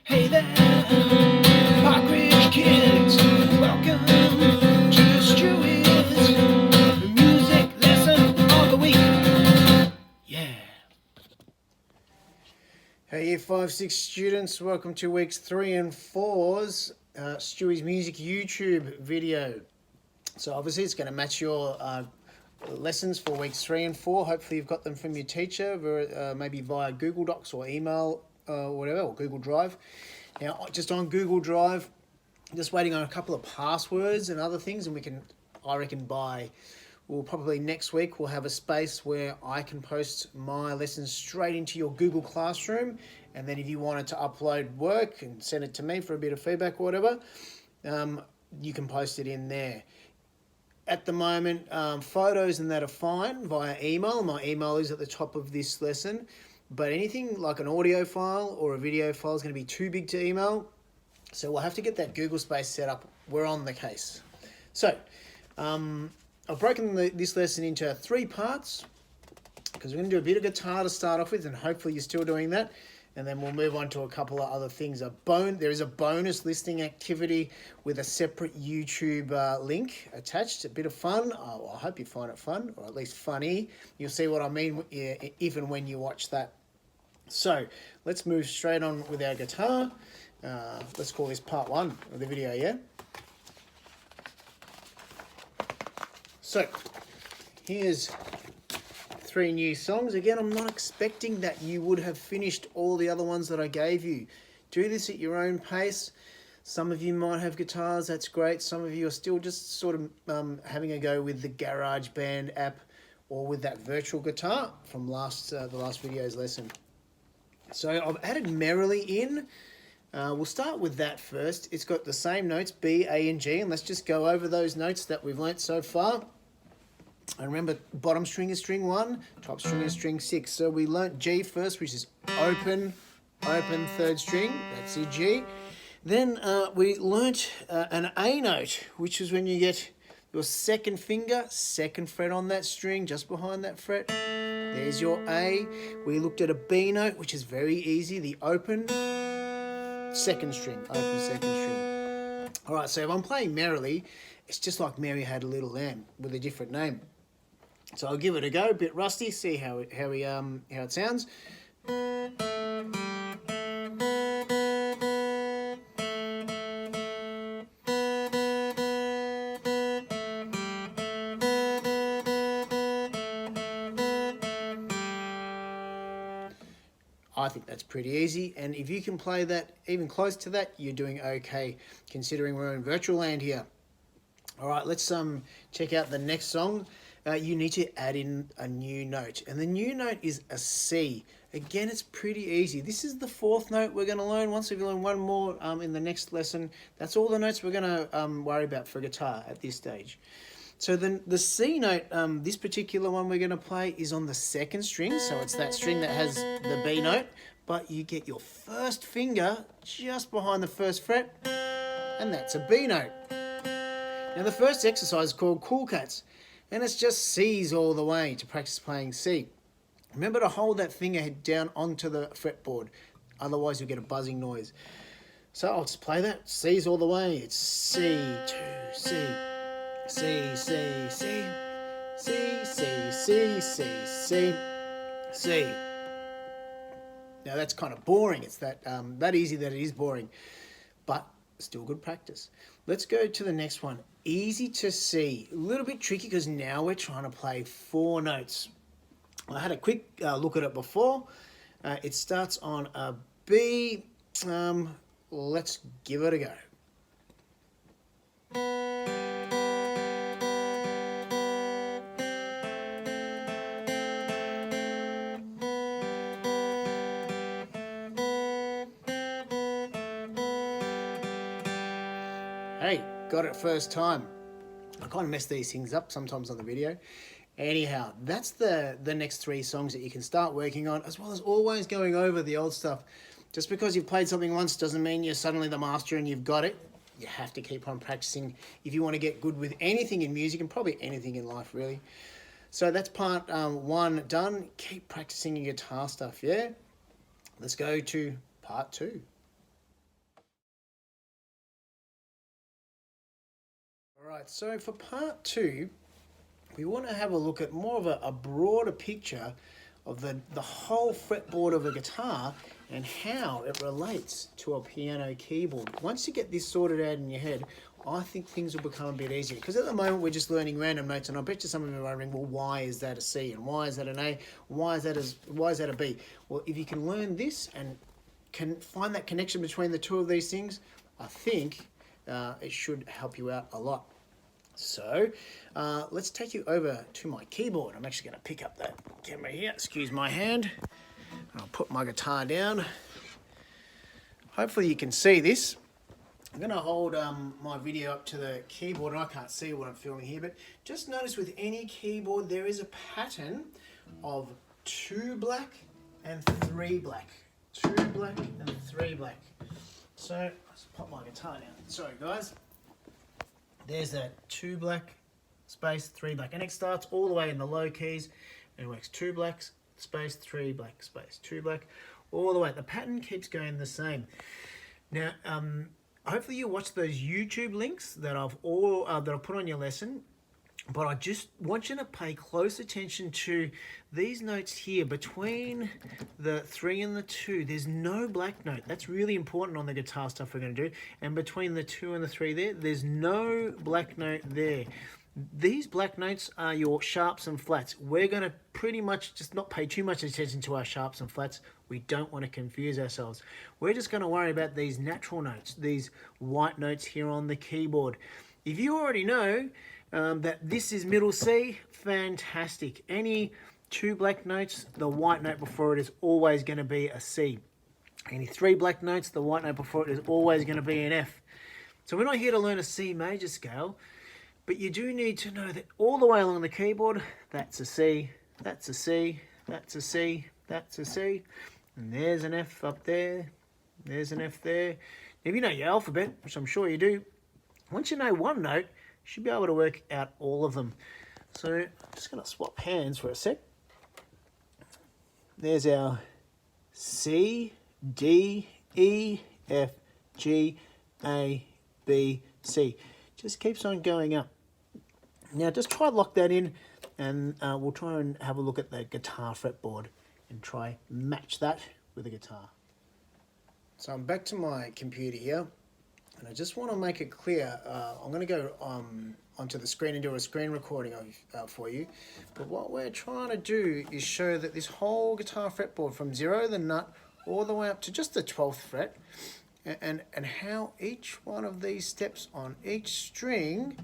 Hey there, Park Ridge kids, welcome to Stewy'S, the music lesson of the week. Yeah. Hey Year 5/6 students, welcome to weeks 3 and 4's Stewy'S music YouTube video. So obviously it's going to match your lessons for weeks 3 and 4. Hopefully you've got them from your teacher, maybe via Google Docs or email or whatever, or Google Drive. Now, just on Google Drive, just waiting on a couple of passwords and other things, and we can, I reckon, probably next week we'll have a space where I can post my lessons straight into your Google Classroom, and then if you wanted to upload work and send it to me for a bit of feedback or whatever, you can post it in there. At the moment, photos and that are fine via email. My email is at the top of this lesson. But anything like an audio file or a video file is going to be too big to email. So we'll have to get that Google Space set up. We're on the case. So I've broken this lesson into 3 parts because we're going to do a bit of guitar to start off with, and hopefully you're still doing that. And then we'll move on to a couple of other things. There is a bonus listening activity with a separate YouTube link attached. A bit of fun. Oh, I hope you find it fun, or at least funny. You'll see what I mean if and when you watch that. So let's move straight on with our guitar. Let's call this part 1 of the video, yeah? So here's 3 new songs. Again, I'm not expecting that you would have finished all the other ones that I gave you. Do this at your own pace. Some of you might have guitars, that's great. Some of you are still just sort of having a go with the GarageBand app or with that virtual guitar from the last video's lesson. So I've added Merrily in. We'll start with that first. It's got the same notes, B, A, and G, and let's just go over those notes that we've learnt so far. And remember, bottom string is string 1, top string is string 6. So we learnt G first, which is open 3rd string. That's your G. Then we learnt an A note, which is when you get your 2nd finger, 2nd fret on that string, just behind that fret. There's your A. We looked at a B note, which is very easy, the open 2nd string, open 2nd string. All right, so if I'm playing Merrily, it's just like Mary Had a Little Lamb with a different name. So I'll give it a go, a bit rusty, see how it sounds. I think that's pretty easy, and if you can play that even close to that, you're doing okay, considering we're in virtual land here. All right, let's check out the next song. You need to add in a new note, and the new note is a C. Again, it's pretty easy. This is the 4th note we're going to learn. Once we learn one more in the next lesson, that's all the notes we're going to worry about for guitar at this stage. So then the C note, this particular one we're going to play is on the 2nd string, so it's that string that has the B note, but you get your 1st finger just behind the 1st fret, and that's a B note. Now the first exercise is called Cool Cats, and it's just C's all the way to practice playing C. Remember to hold that finger down onto the fretboard, otherwise you'll get a buzzing noise. So I'll just play that, C's all the way. It's C, 2, C, C, C, C, C, C, C, C, C, C. Now that's kind of boring. It's that easy that it is boring, but still good practice. Let's go to the next one. Easy to C. A little bit tricky because now we're trying to play 4 notes. I had a quick look at it before. It starts on a B. Let's give it a go. Hey, got it first time. I kind of mess these things up sometimes on the video. Anyhow, that's the next 3 songs that you can start working on, as well as always going over the old stuff. Just because you've played something once doesn't mean you're suddenly the master and you've got it. You have to keep on practicing if you want to get good with anything in music, and probably anything in life, really. So that's part 1 done. Keep practicing your guitar stuff, yeah? Let's go to part 2. Alright, so for part 2, we want to have a look at more of a broader picture of the whole fretboard of a guitar and how it relates to a piano keyboard. Once you get this sorted out in your head, I think things will become a bit easier. Because at the moment we're just learning random notes, and I bet you some of you are wondering, well, why is that a C and why is that an A? Why is that a B? Well, if you can learn this and can find that connection between the two of these things, I think it should help you out a lot. So let's take you over to my keyboard. I'm actually going to pick up that camera here. Excuse my hand. I'll put my guitar down. Hopefully you can see this. I'm going to hold my video up to the keyboard, and I can't see what I'm filming here, but just notice with any keyboard there is a pattern of 2 black and 3 black. 2 black and 3 black. So let's pop my guitar down. Sorry guys. There's that 2 black space 3 black, and it starts all the way in the low keys and it works 2 black space 3 black space 2 black all the way. The pattern keeps going the same. Now hopefully you watch those YouTube links that I've put on your lesson, but I just want you to pay close attention to these notes here between the 3 and the 2. There's no black note. That's really important on the guitar stuff we're going to do. And between the 2 and the 3 there's no black note there. These black notes are your sharps and flats. We're going to pretty much just not pay too much attention to our sharps and flats. We don't want to confuse ourselves. We're just going to worry about these natural notes, these white notes here on the keyboard. If you already know that this is middle C, fantastic. Any 2 black notes, the white note before it is always going to be a C. Any 3 black notes, the white note before it is always going to be an F. So we're not here to learn a C major scale, but you do need to know that all the way along the keyboard, that's a C, that's a C, that's a C, that's a C, and there's an F up there, there's an F there. If you know your alphabet, which I'm sure you do, once you know one note, you should be able to work out all of them. So I'm just going to swap hands for a sec. There's our C, D, E, F, G, A, B, C. Just keeps on going up. Now just try to lock that in, and we'll try and have a look at the guitar fretboard and try match that with the guitar. So I'm back to my computer here, and I just want to make it clear. I'm going to go onto the screen and do a screen recording for you. But what we're trying to do is show that this whole guitar fretboard from 0, the nut, all the way up to just the 12th fret, and how each one of these steps on each string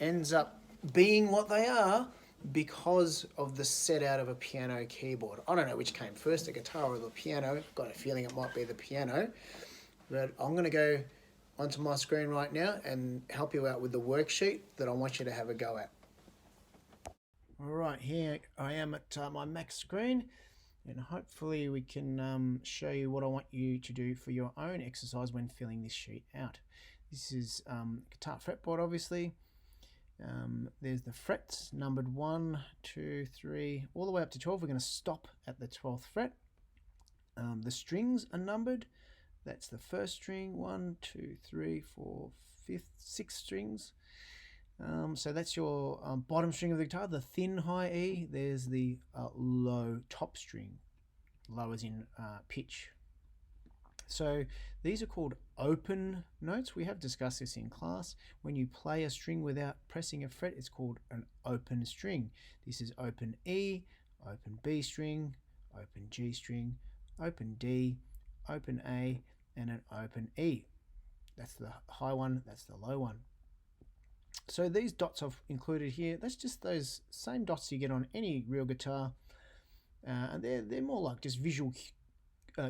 ends up being what they are because of the set out of a piano keyboard. I don't know which came first, the guitar or the piano. I've got a feeling it might be the piano. But I'm going to go onto my screen right now and help you out with the worksheet that I want you to have a go at. All right, here I am at my Mac screen, and hopefully we can show you what I want you to do for your own exercise when filling this sheet out. This is guitar fretboard, obviously. There's the frets numbered 1, 2, 3, all the way up to 12. We're going to stop at the 12th fret. The strings are numbered. That's the first string, 1, 2, 3, 4, 5, 6 strings. So that's your bottom string of the guitar, the thin high E. There's the low top string, low as in pitch. So these are called open notes. We have discussed this in class. When you play a string without pressing a fret, it's called an open string. This is open E, open B string, open G string, open D, open A, and an open E. That's the high one, that's the low one. So these dots I've included here, that's just those same dots you get on any real guitar. And they're more like just visual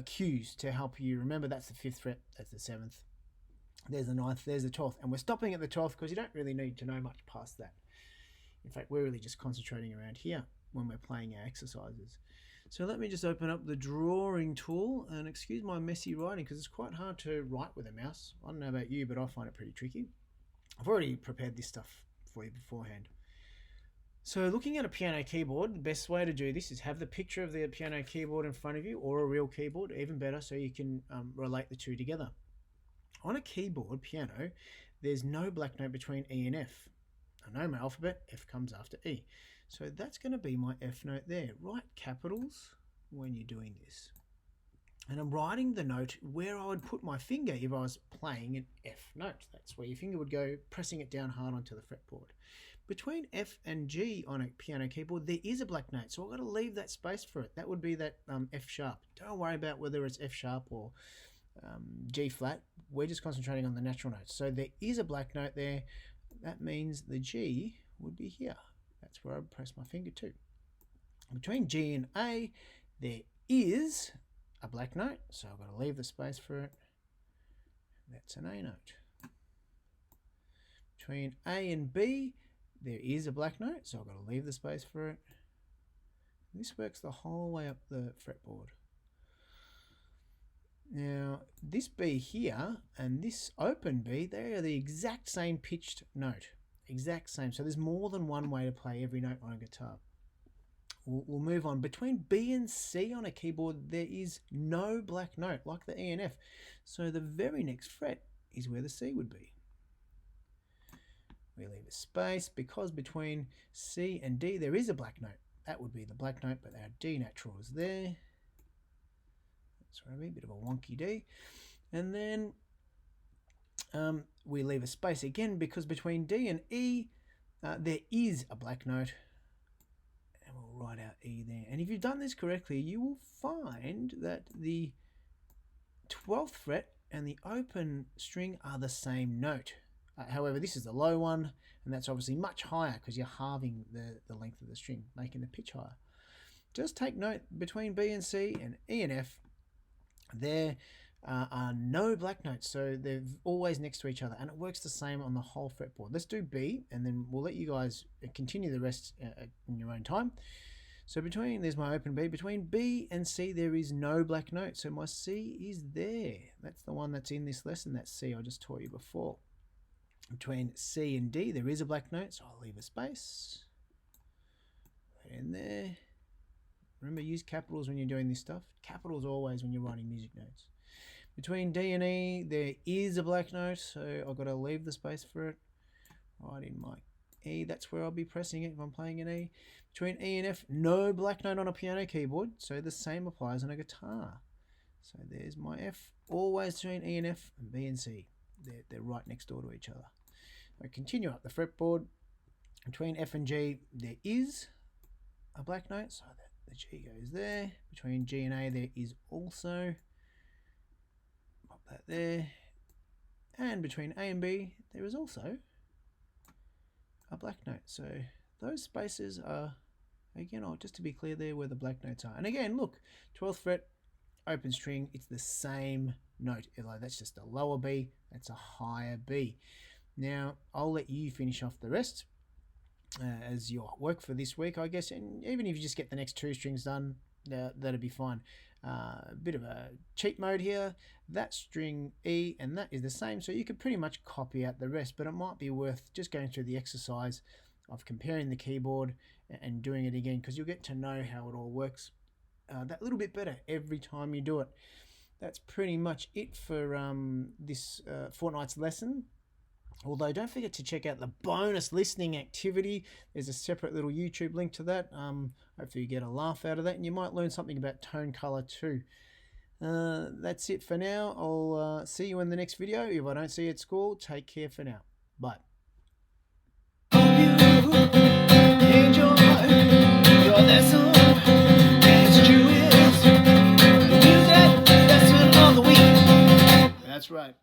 cues to help you remember. That's the 5th fret, that's the 7th, there's the 9th, there's the 12th, and we're stopping at the 12th because you don't really need to know much past that. In fact, we're really just concentrating around here when we're playing our exercises. So let me just open up the drawing tool, and excuse my messy writing because it's quite hard to write with a mouse. I don't know about you, but I find it pretty tricky. I've already prepared this stuff for you beforehand. So looking at a piano keyboard, the best way to do this is have the picture of the piano keyboard in front of you, or a real keyboard, even better, so you can relate the 2 together. On a keyboard, piano, there's no black note between E and F. I know my alphabet, F comes after E. So that's going to be my F note there. Write capitals when you're doing this. And I'm writing the note where I would put my finger if I was playing an F note. That's where your finger would go, pressing it down hard onto the fretboard. Between F and G on a piano keyboard, there is a black note, so I've got to leave that space for it. That would be that F sharp. Don't worry about whether it's F sharp or G flat. We're just concentrating on the natural notes. So there is a black note there. That means the G would be here. That's where I would press my finger to. Between G and A, there is a black note, so I've got to leave the space for it. That's an A note. Between A and B, there is a black note, so I've got to leave the space for it. This works the whole way up the fretboard. Now, this B here and this open B, they are the exact same pitched note. Exact same. So there's more than one way to play every note on a guitar. We'll move on. Between B and C on a keyboard, there is no black note like the E and F. So the very next fret is where the C would be. We leave a space because between C and D, there is a black note. That would be the black note, but our D natural is there. That's where a bit of a wonky D. And then we leave a space again because between D and E, there is a black note. We'll write out E there. And if you've done this correctly, you will find that the 12th fret and the open string are the same note. However, this is the low one, and that's obviously much higher because you're halving the length of the string, making the pitch higher. Just take note, between B and C and E and F, there are no black notes, so they're always next to each other, and it works the same on the whole fretboard. Let's do B, and then we'll let you guys continue the rest in your own time. So there's my open B. Between B and C, there is no black note, so my C is there. That's the one that's in this lesson, that C I just taught you before. Between C and D, there is a black note, so I'll leave a space. Right in there. Remember, use capitals when you're doing this stuff. Capitals always when you're writing music notes. Between D and E, there is a black note, so I've got to leave the space for it. Right in my E, that's where I'll be pressing it if I'm playing an E. Between E and F, no black note on a piano keyboard, so the same applies on a guitar. So there's my F, always between E and F, and B and C. They're right next door to each other. I continue up the fretboard. Between F and G, there is a black note, so that the G goes there. Between G and A, there is also, pop that there. And between A and B, there is also a black note. So those spaces are, again, just to be clear there, where the black notes are. And again, look, 12th fret, open string, it's the same note. That's just a lower B, that's a higher B. Now, I'll let you finish off the rest as your work for this week, I guess. And even if you just get the next two strings done, that'll be fine. A bit of a cheat mode here. That string E and that is the same, so you could pretty much copy out the rest, but it might be worth just going through the exercise of comparing the keyboard and doing it again, because you'll get to know how it all works that little bit better every time you do it. That's pretty much it for this fortnight's lesson. Although don't forget to check out the bonus listening activity. There's a separate little YouTube link to that. Hopefully you get a laugh out of that, and you might learn something about tone color too. That's it for now. I'll see you in the next video. If I don't see you at school, take care for now. Bye. That's right.